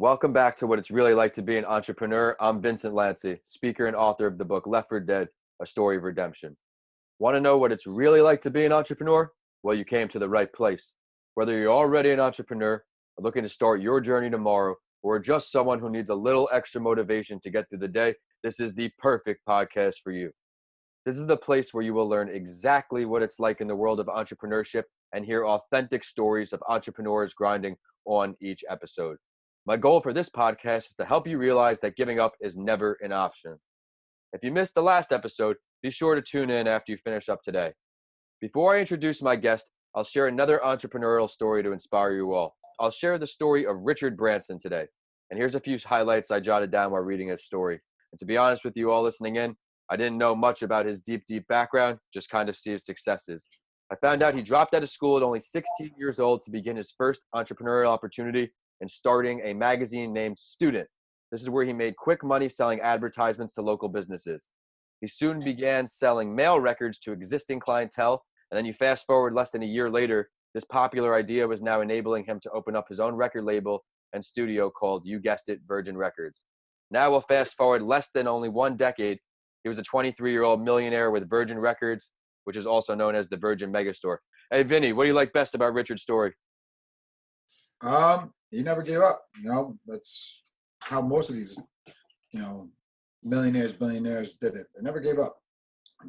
Welcome back to What It's Really Like to Be an Entrepreneur. I'm Vincent Lanci, speaker and author of the book Left for Dead, A Story of Redemption. Want to know what it's really like to be an entrepreneur? Well, you came to the right place. Whether you're already an entrepreneur, or looking to start your journey tomorrow, or just someone who needs a little extra motivation to get through the day, this is the perfect podcast for you. This is the place where you will learn exactly what it's like in the world of entrepreneurship and hear authentic stories of entrepreneurs grinding on each episode. My goal for this podcast is to help you realize that giving up is never an option. If you missed the last episode, be sure to tune in after you finish up today. Before I introduce my guest, I'll share another entrepreneurial story to inspire you all. I'll share the story of Richard Branson today. And here's a few highlights I jotted down while reading his story. And to be honest with you all listening in, I didn't know much about his deep background, just kind of see his successes. I found out he dropped out of school at only 16 years old to begin his first entrepreneurial opportunity and starting a magazine named Student. This is where he made quick money selling advertisements to local businesses. He soon began selling mail records to existing clientele, and then you fast forward less than a year later, this popular idea was now enabling him to open up his own record label and studio called, you guessed it, Virgin Records. Now we'll fast forward less than only 1 decade. He was a 23-year-old millionaire with Virgin Records, which is also known as the Virgin Megastore. Hey, Vinny, what do you like best about Richard's story? He never gave up. That's how most of these, millionaires, billionaires did it. They never gave up.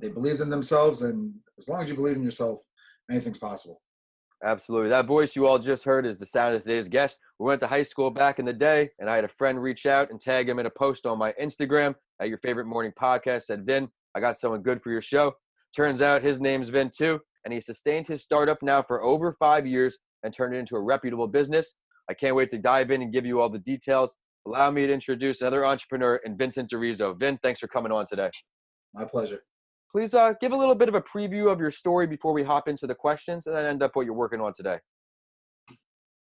They believed in themselves, and as long as you believe in yourself, anything's possible. Absolutely. That voice you all just heard is the sound of today's guest. We went to high school back in the day, and I had a friend reach out and tag him in a post on my Instagram at Your Favorite Morning Podcast, said, Vin, I got someone good for your show. Turns out his name's Vin too, and he sustained his startup now for over 5 years and turned it into a reputable business. I can't wait to dive in and give you all the details. Allow me to introduce another entrepreneur in Vincent DeRiso. Vin, thanks for coming on today. My pleasure. Please give a little bit of a preview of your story before we hop into the questions and then end up what you're working on today.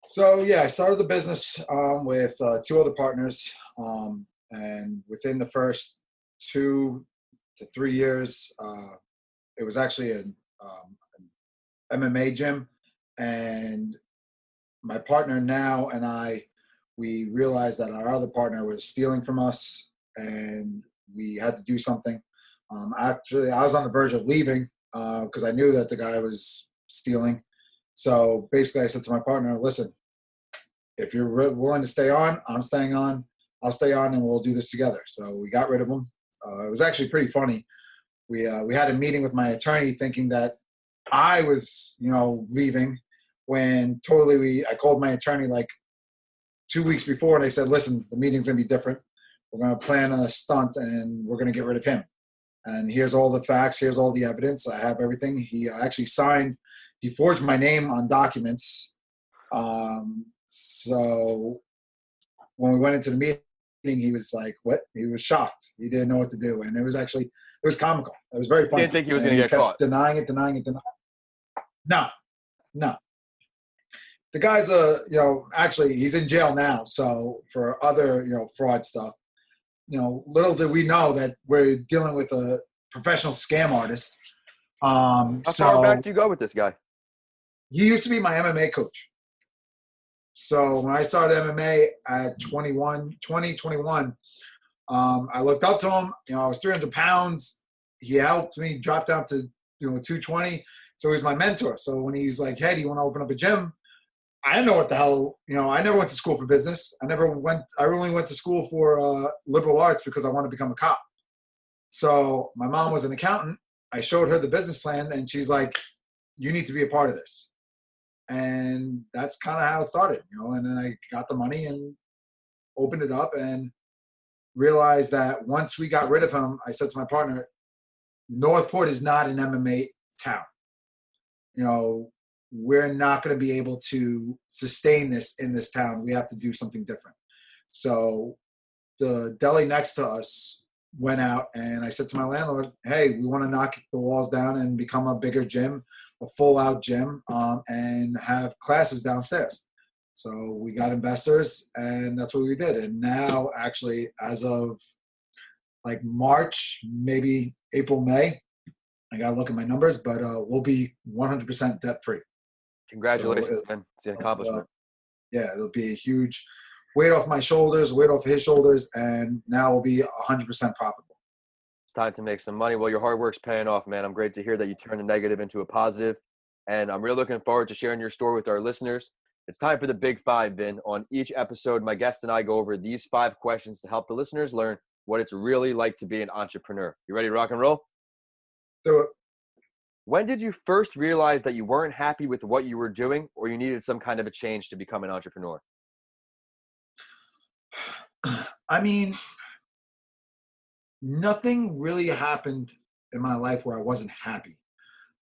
So, I started the business with 2 other partners. And within the first 2 to 3 years, it was actually an MMA gym. And my partner now and we realized that our other partner was stealing from us and we had to do something. Actually, I was on the verge of leaving because I knew that the guy was stealing. So basically I said to my partner, listen, if you're willing to stay on, I'm staying on. I'll stay on and we'll do this together. So we got rid of him. It was actually pretty funny. We had a meeting with my attorney thinking that I was, leaving, when totally I called my attorney like 2 weeks before and they said, listen, the meeting's going to be different. We're going to plan a stunt and we're going to get rid of him. And here's all the facts. Here's all the evidence. I have everything. He actually he forged my name on documents. So when we went into the meeting, he was like, what? He was shocked. He didn't know what to do. And it was comical. It was very funny. Didn't think he was going to get caught. Denying it. No. The guy's actually he's in jail now. So for other, fraud stuff, little did we know that we're dealing with a professional scam artist. How far back do you go with this guy? He used to be my MMA coach. So when I started MMA at 2021, I looked up to him. I was 300 pounds. He helped me drop down to, 220. So he was my mentor. So when he's like, hey, do you want to open up a gym? I didn't know what the hell, I never went to school for business. I only went to school for liberal arts because I wanted to become a cop. So my mom was an accountant. I showed her the business plan and she's like, you need to be a part of this. And that's kind of how it started, and then I got the money and opened it up and realized that once we got rid of him, I said to my partner, Northport is not an MMA town. We're not going to be able to sustain this in this town. We have to do something different. So the deli next to us went out and I said to my landlord, hey, we want to knock the walls down and become a bigger gym, a full out gym, and have classes downstairs. So we got investors and that's what we did. And now actually as of like March, maybe April, May, I got to look at my numbers, but we'll be 100% debt free. Congratulations, man. It's an accomplishment. Yeah, it'll be a huge. weight off my shoulders, weight off his shoulders, and now we'll be 100% profitable. It's time to make some money. Well, your hard work's paying off, man. I'm great to hear that you turned a negative into a positive, and I'm really looking forward to sharing your story with our listeners. It's time for the Big Five, Vin. On each episode, my guest and I go over these 5 questions to help the listeners learn what it's really like to be an entrepreneur. You ready to rock and roll? Do it. When did you first realize that you weren't happy with what you were doing, or you needed some kind of a change to become an entrepreneur? I mean, nothing really happened in my life where I wasn't happy.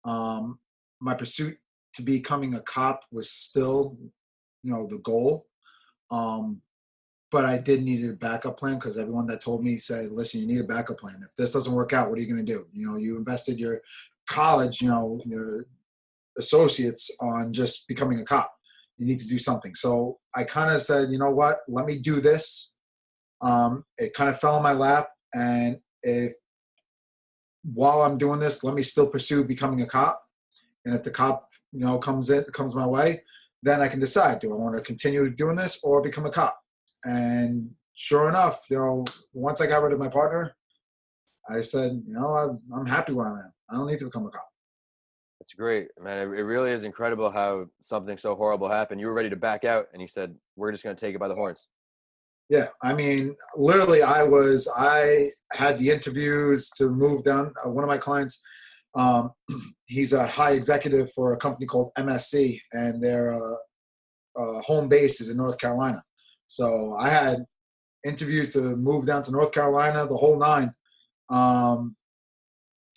My pursuit to becoming a cop was still, the goal. But I did need a backup plan because everyone that told me said, listen, you need a backup plan. If this doesn't work out, what are you going to do? You invested your college, your associates on just becoming a cop. You need to do something. So I kind of said, you know what, let me do this. It kind of fell in my lap. And while I'm doing this, let me still pursue becoming a cop. And if the cop, comes my way, then I can decide, do I want to continue doing this or become a cop? And sure enough, once I got rid of my partner, I said, I'm happy where I'm at. I don't need to become a cop. That's great, man. It really is incredible how something so horrible happened. You were ready to back out, and you said, we're just going to take it by the horns. Yeah, I mean, literally, I had the interviews to move down. One of my clients, he's a high executive for a company called MSC, and their home base is in North Carolina. So I had interviews to move down to North Carolina, the whole 9.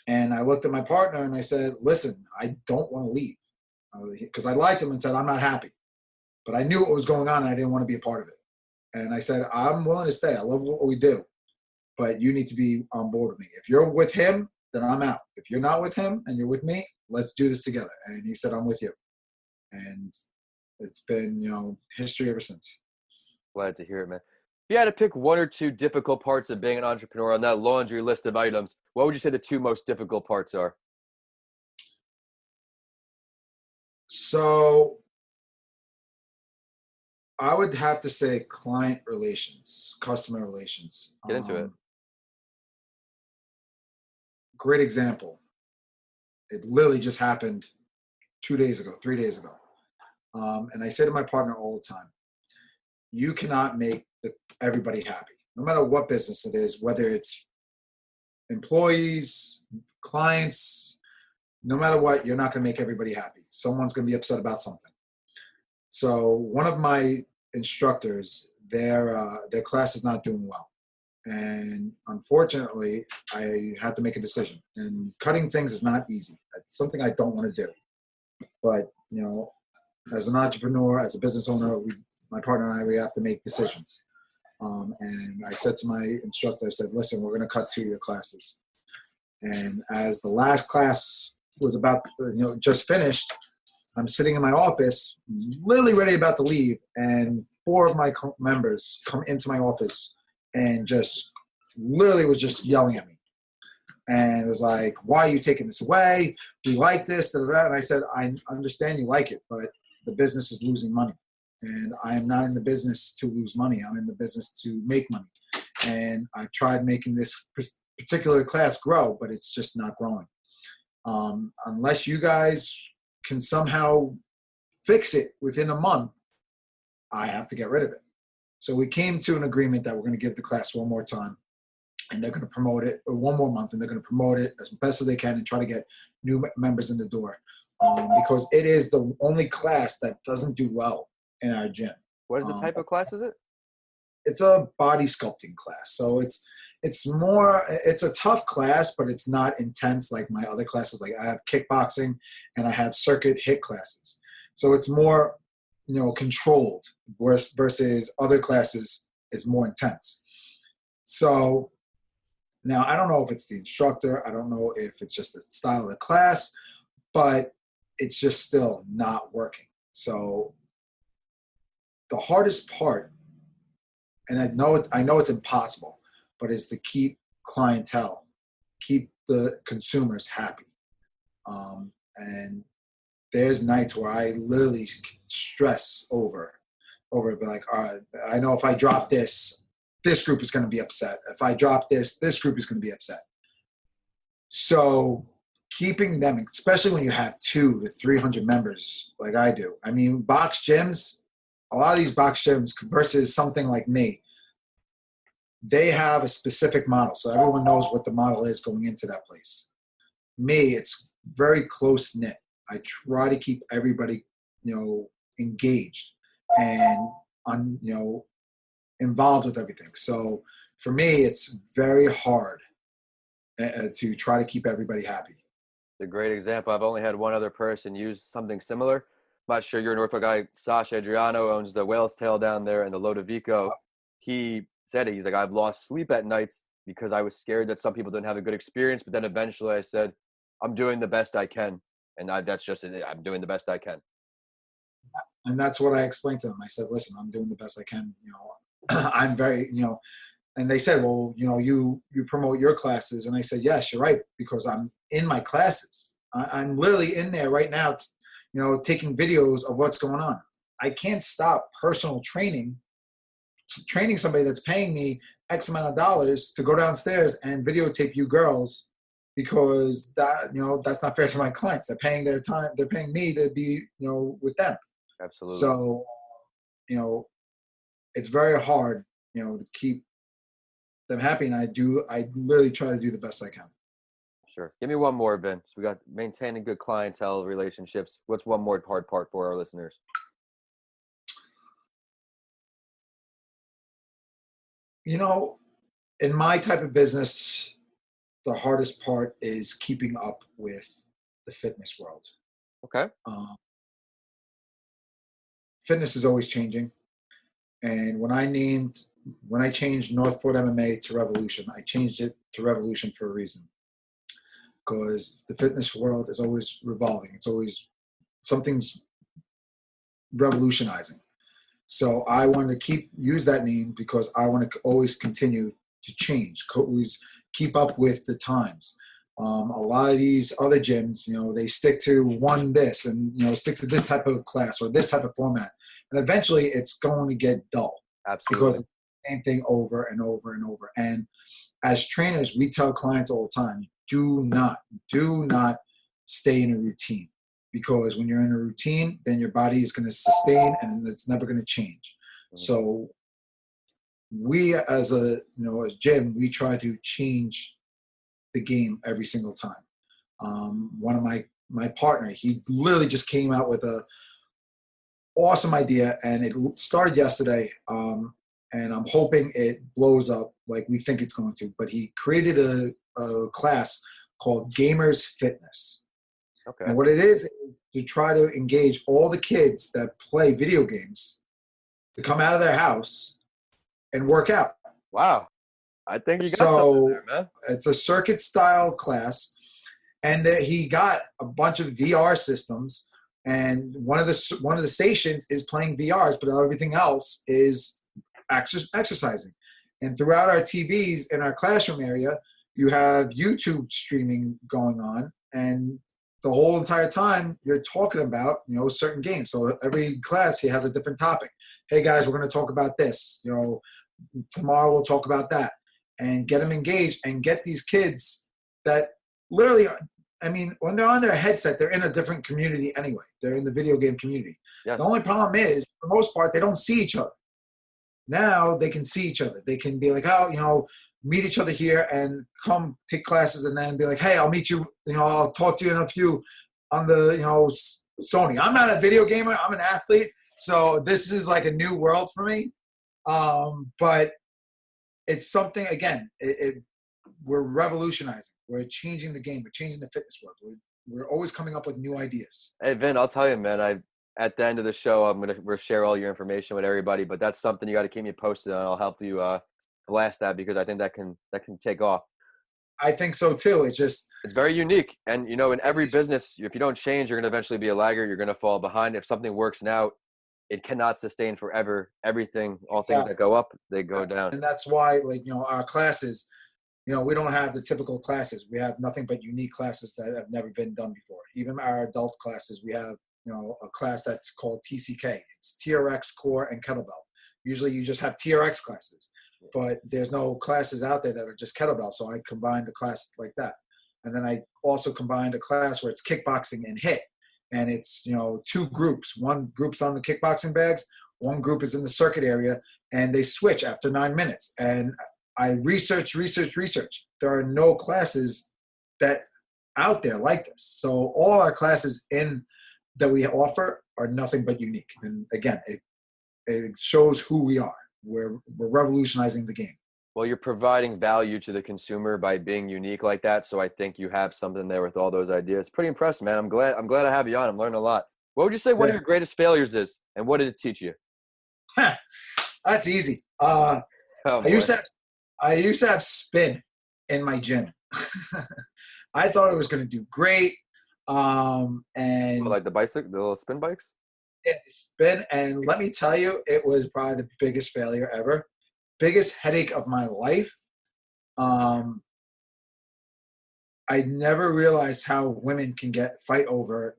And I looked at my partner and I said, listen, I don't want to leave. Because I lied to him and said, I'm not happy. But I knew what was going on and I didn't want to be a part of it. And I said, I'm willing to stay. I love what we do. But you need to be on board with me. If you're with him, then I'm out. If you're not with him and you're with me, let's do this together. And he said, I'm with you. And it's been, history ever since. Glad to hear it, man. If you had to pick 1 or 2 difficult parts of being an entrepreneur on that laundry list of items, what would you say the 2 most difficult parts are? So I would have to say client relations, customer relations. Get into it. Great example. It literally just happened 2 days ago, 3 days ago. And I say to my partner all the time, you cannot make everybody happy, no matter what business it is, whether it's employees, clients, no matter what, you're not going to make everybody happy. Someone's going to be upset about something. So one of my instructors, their class is not doing well. And unfortunately, I had to make a decision. And cutting things is not easy. It's something I don't want to do. But, as an entrepreneur, as a business owner, my partner and I, we have to make decisions. And I said to my instructor, I said, listen, we're going to cut 2 of your classes. And as the last class was about, just finished, I'm sitting in my office, literally ready about to leave, and 4 of my members come into my office and just literally was just yelling at me. And it was like, why are you taking this away? We like this, da, da, da. And I said, I understand you like it, but the business is losing money. And I am not in the business to lose money. I'm in the business to make money. And I've tried making this particular class grow, but it's just not growing. Unless you guys can somehow fix it within a month, I have to get rid of it. So we came to an agreement that we're going to give the class one more time, and they're going to promote it, or one more month, and they're going to promote it as best as they can and try to get new members in the door. Because it is the only class that doesn't do well in our gym. What is the type of class is it? It's a body sculpting class. So it's a tough class, but it's not intense like my other classes. Like I have kickboxing and I have circuit hit classes. So it's more, controlled versus other classes is more intense. So now I don't know if it's the instructor. I don't know if it's just the style of the class, but it's just still not working. So the hardest part, and I know it's impossible, but is to keep clientele, keep the consumers happy. And there's nights where I literally stress over over it. Be like, all right, I know if I drop this, this group is going to be upset. If I drop this group is going to be upset. So keeping them, especially when you have 200 to 300 members like I do. I mean, box gyms, a lot of these box gyms versus something like me, they have a specific model. So everyone knows what the model is going into that place. Me, it's very close knit. I try to keep everybody, engaged and involved with everything. So for me, it's very hard to try to keep everybody happy. It's a great example. I've only had one other person use something similar. I'm not sure you're a Norfolk guy. Sasha Adriano owns the Whale's Tail down there in the Lodovico. He said it. He's like, I've lost sleep at nights because I was scared that some people didn't have a good experience. But then eventually I said, I'm doing the best I can. And that's just it. I'm doing the best I can. And that's what I explained to them. I said, listen, I'm doing the best I can. I'm very, and they said, well, you promote your classes. And I said, yes, you're right, because I'm in my classes. I'm literally in there right now, taking videos of what's going on. I can't stop personal training somebody that's paying me X amount of dollars to go downstairs and videotape you girls, because that's not fair to my clients. They're paying their time. They're paying me to be, with them. Absolutely. So, it's very hard, to keep them happy. And I literally try to do the best I can. Sure. Give me one more, Vin. So we got maintaining good clientele relationships. What's one more hard part for our listeners? In my type of business, the hardest part is keeping up with the fitness world. Okay. Fitness is always changing. And when I changed Northport MMA to Revolution, I changed it to Revolution for a reason. Because the fitness world is always revolving. It's always something's revolutionizing. So I want to use that name because I want to always continue to change, always keep up with the times. A lot of these other gyms, they stick to this and, stick to this type of class or this type of format. And eventually it's going to get dull. Absolutely. Because it's the same thing over and over and over. And as trainers, we tell clients all the time, do not stay in a routine. Because when you're in a routine, then your body is going to sustain and it's never going to change. Mm-hmm. So we as as gym, we try to change the game every single time. One of my partner, he literally just came out with a awesome idea, and it started yesterday. And I'm hoping it blows up like we think it's going to. But he created a class called Gamers Fitness. Okay. And what it is to try to engage all the kids that play video games to come out of their house and work out. Wow. I think you got something there, man. It's a circuit style class. And he got a bunch of VR systems, and one of the stations is playing VRs, but everything else is exercising. And throughout our TVs in our classroom area, you have YouTube streaming going on, and the whole entire time you're talking about, certain games. So every class, he has a different topic. Hey guys, we're going to talk about this. Tomorrow we'll talk about that, and get them engaged and get these kids that literally, when they're on their headset, they're in a different community anyway. They're in the video game community. Yes. The only problem is, for the most part, they don't see each other. Now they can see each other. They can be like, meet each other here and come take classes, and then be like, hey, I'll meet you, I'll talk to you in a few on the, Sony. I'm not a video gamer. I'm an athlete. So this is like a new world for me. But it's something, again, we're revolutionizing. We're changing the game. We're changing the fitness world. We're always coming up with new ideas. Hey, Vin, I'll tell you, man, at the end of the show, we'll share all your information with everybody, but that's something you got to keep me posted on. I'll help you, blast that, because I think that can take off. I think so too. It's very unique. And in every business, if you don't change, you're going to eventually be a laggard. You're going to fall behind. If something works now, it cannot sustain forever. Everything, all things that go up, they go down. And that's why, our classes, we don't have the typical classes. We have nothing but unique classes that have never been done before. Even our adult classes, we have a class that's called TCK. It's TRX, core, and kettlebell. Usually you just have TRX classes, but there's no classes out there that are just kettlebell. So I combined a class like that. And then I also combined a class where it's kickboxing and HIIT. And it's, two groups. One group's on the kickboxing bags, one group is in the circuit area, and they switch after 9 minutes. And I research. There are no classes that out there like this. So all our classes that we offer are nothing but unique. And again, it shows who we are. We're revolutionizing the game. Well, you're providing value to the consumer by being unique like that. So I think you have something there with all those ideas. Pretty impressive, man. I'm glad I have you on. I'm learning a lot. What would you say one of your greatest failures is, and what did it teach you? That's easy. I used to have spin in my gym. I thought it was going to do great. And like the little spin bikes? Yeah, spin. And let me tell you, it was probably the biggest failure ever. Biggest headache of my life. I never realized how women can fight over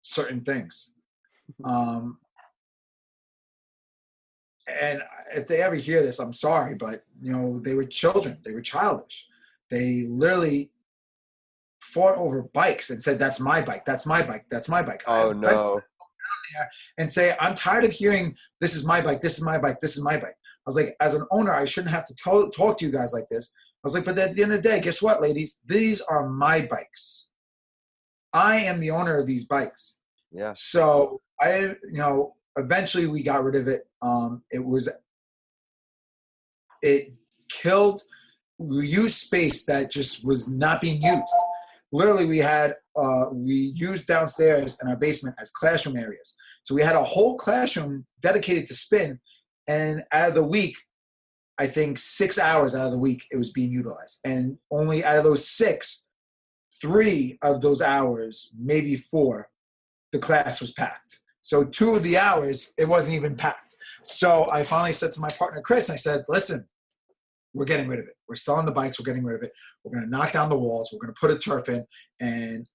certain things. And if they ever hear this, I'm sorry, but they were children. They were childish. They literally fought over bikes and said, "That's my bike. That's my bike. That's my bike." Oh no! And say, "I'm tired of hearing this is my bike. This is my bike. This is my bike." I was like, as an owner, I shouldn't have to talk to you guys like this. I was like, but at the end of the day, guess what, ladies? These are my bikes. I am the owner of these bikes. Yeah. So eventually we got rid of it. We used space that just was not being used. Literally, we used downstairs in our basement as classroom areas. So we had a whole classroom dedicated to spin. And out of the week, I think 6 hours out of the week, it was being utilized. And only out of those 6, 3 of those hours, maybe 4, the class was packed. So 2 of the hours, it wasn't even packed. So I finally said to my partner, Chris, I said, listen, we're getting rid of it. We're selling the bikes. We're getting rid of it. We're going to knock down the walls. We're going to put a turf in. And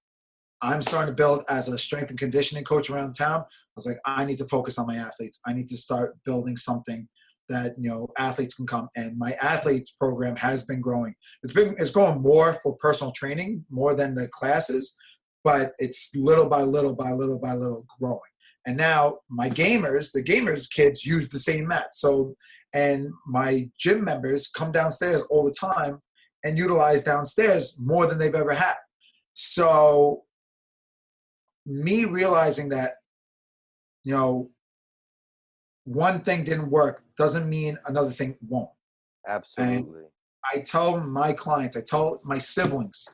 I'm starting to build as a strength and conditioning coach around town. I was like, I need to focus on my athletes. I need to start building something that, athletes can come. And my athletes program has been growing. It's going more for personal training, more than the classes, but it's little by little growing. And now the gamers kids use the same mat. So, and my gym members come downstairs all the time and utilize downstairs more than they've ever had. So me realizing that, one thing didn't work doesn't mean another thing won't. Absolutely. And I tell my clients, I tell my siblings,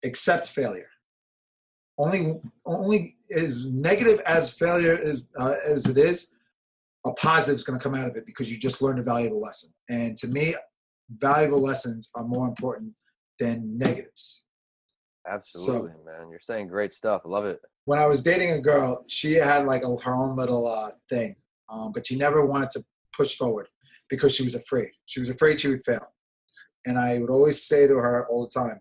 accept failure. Only as negative as failure is as it is, a positive is going to come out of it because you just learned a valuable lesson. And to me, valuable lessons are more important than negatives. Absolutely, man. You're saying great stuff. I love it. When I was dating a girl, she had her own little thing, but she never wanted to push forward because she was afraid. She was afraid she would fail. And I would always say to her all the time,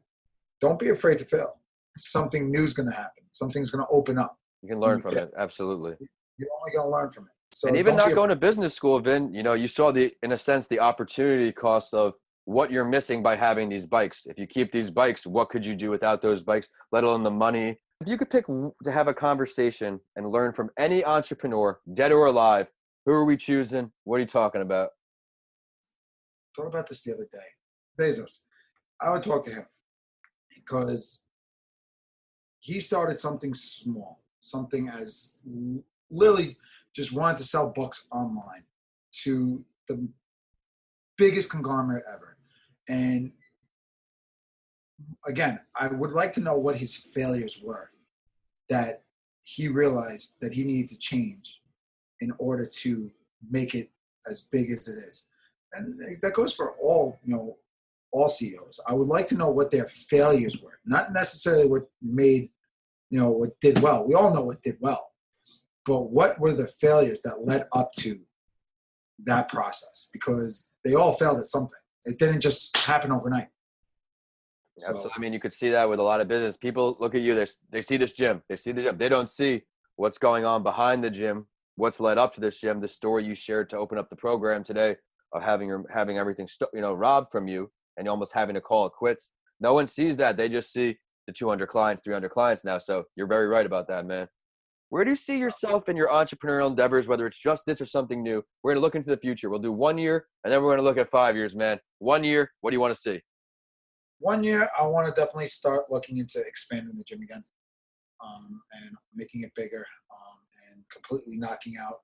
don't be afraid to fail. Something new is going to happen. Something's going to open up. You can learn from it. Absolutely. You're only going to learn from it. So and even not going to business school, Vin, you saw in a sense, the opportunity cost of what you're missing by having these bikes. If you keep these bikes, what could you do without those bikes, let alone the money? If you could pick to have a conversation and learn from any entrepreneur, dead or alive, who are we choosing? What are you talking about? I thought about this the other day. Bezos. I would talk to him because he started something small, something as literally just wanted to sell books online to the biggest conglomerate ever. And again, I would like to know what his failures were that he realized that he needed to change in order to make it as big as it is. And that goes for all CEOs. I would like to know what their failures were, not necessarily what made, what did well. We all know what did well, but what were the failures that led up to that process? Because they all failed at something. It didn't just happen overnight. So Absolutely. I mean, you could see that with a lot of business. People look at you, they see this gym, they see the gym. They don't see what's going on behind the gym, what's led up to this gym, the story you shared to open up the program today of having everything robbed from you and you almost having to call it quits. No one sees that. They just see the 200 clients, 300 clients now. So you're very right about that, man. Where do you see yourself in your entrepreneurial endeavors, whether it's just this or something new? We're going to look into the future. We'll do 1 year, and then we're going to look at 5 years, man. 1 year, what do you want to see? 1 year, I want to definitely start looking into expanding the gym again, and making it bigger, and completely knocking out,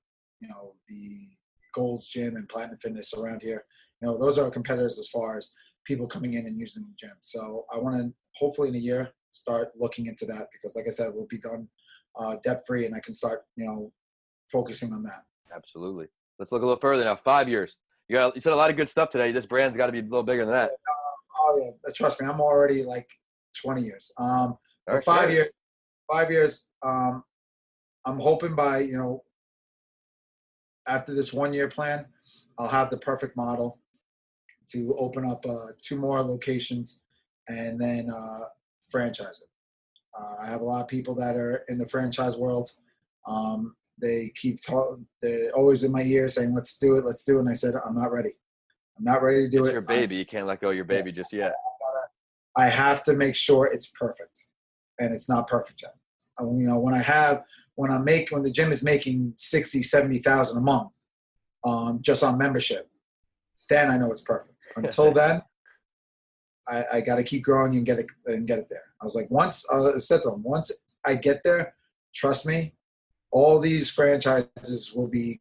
the Gold's Gym and Platinum Fitness around here. Those are our competitors as far as people coming in and using the gym. So I want to hopefully in a year start looking into that because, like I said, we'll be done debt free, and I can start, focusing on that. Absolutely. Let's look a little further now. 5 years. You said a lot of good stuff today. This brand's got to be a little bigger than that. Oh yeah, trust me, I'm already like 20 years. But Right, sure. 5 years. I'm hoping by after this 1 year plan, I'll have the perfect model to open up 2 more locations and then franchise it. I have a lot of people that are in the franchise world. They keep they're always in my ear saying, "Let's do it, let's do it." And I said, "I'm not ready. I'm not ready to do It's it. your baby. You can't let go of your baby just yet. I have to make sure it's perfect, and it's not perfect yet. When when the gym is making 60, 70,000 a month, just on membership, then I know it's perfect. Until then, I got to keep growing and get it there. I was like, I said to them, once I get there, trust me, all these franchises will be,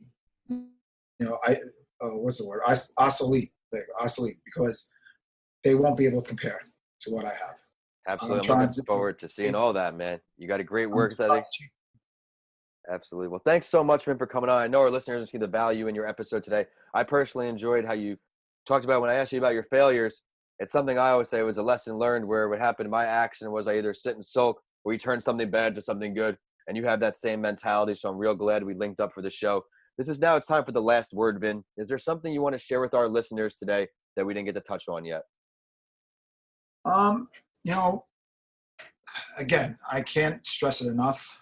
what's the word? Obsolete. Obsolete because they won't be able to compare to what I have. Absolutely. I'm looking forward to seeing all that, man. You got a great work ethic. Absolutely. Well, thanks so much, Vin, for coming on. I know our listeners see the value in your episode today. I personally enjoyed how you talked about when I asked you about your failures. It's something I always say was a lesson learned where what happened in my action was I either sit and sulk or you turn something bad to something good. And you have that same mentality. So I'm real glad we linked up for the show. It's time for the last word, Vin. Is there something you want to share with our listeners today that we didn't get to touch on yet? Um, you know, Again, I can't stress it enough.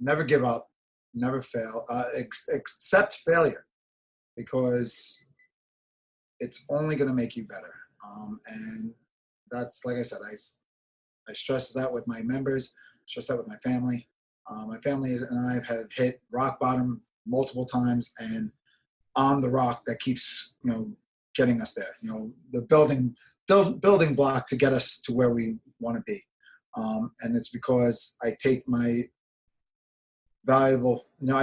Never give up, never fail, accept failure because it's only going to make you better. And that's, like I said, I stress that with my members, stress that with my family. My family and I have hit rock bottom multiple times, and I'm the rock that keeps, getting us there. The building block to get us to where we want to be. And it's because I take my I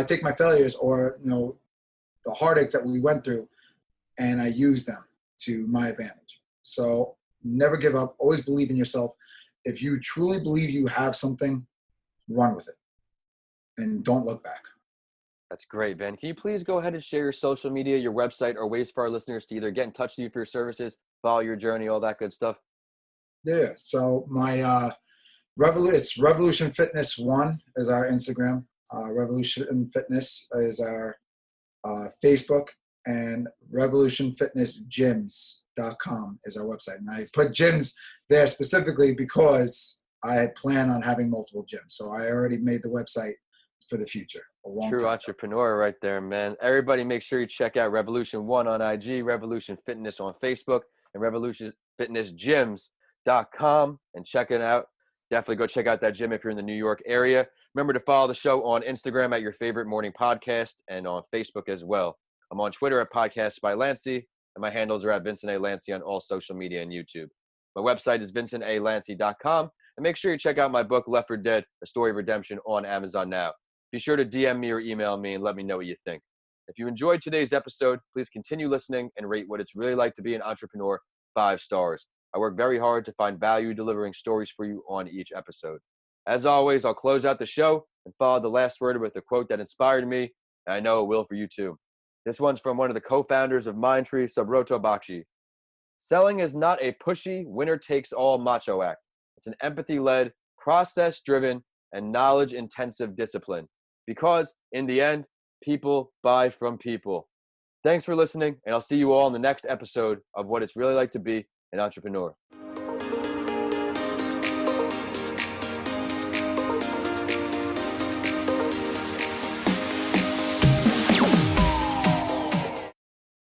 take my failures or, the heartaches that we went through and I use them to my advantage. So never give up. Always believe in yourself. If you truly believe you have something, run with it and don't look back. That's great, Ben. Can you please go ahead and share your social media, your website, or ways for our listeners to either get in touch with you for your services, follow your journey, all that good stuff? Yeah. So my it's Revolution Fitness 1 is our Instagram. Revolution Fitness is our Facebook, and revolutionfitnessgyms.com is our website. And I put gyms there specifically because I plan on having multiple gyms. So I already made the website for the future. True entrepreneur right there, man. Everybody make sure you check out Revolution 1 on IG, Revolution Fitness on Facebook, and revolutionfitnessgyms.com and check it out. Definitely go check out that gym if you're in the New York area. Remember to follow the show on Instagram at Your Favorite Morning Podcast and on Facebook as well. I'm on Twitter at Podcasts by Lanci, and my handles are at Vincent A. Lanci on all social media and YouTube. My website is vincentalanci.com, and make sure you check out my book, Left for Dead, A Story of Redemption, on Amazon now. Be sure to DM me or email me and let me know what you think. If you enjoyed today's episode, please continue listening and rate what it's really like to be an entrepreneur 5 stars. I work very hard to find value delivering stories for you on each episode. As always, I'll close out the show and follow the last word with a quote that inspired me, and I know it will for you too. This one's from one of the co-founders of Mindtree, Subroto Bakshi. Selling is not a pushy, winner-takes-all macho act. It's an empathy-led, process-driven, and knowledge-intensive discipline. Because, in the end, people buy from people. Thanks for listening, and I'll see you all in the next episode of What It's Really Like to Be an Entrepreneur.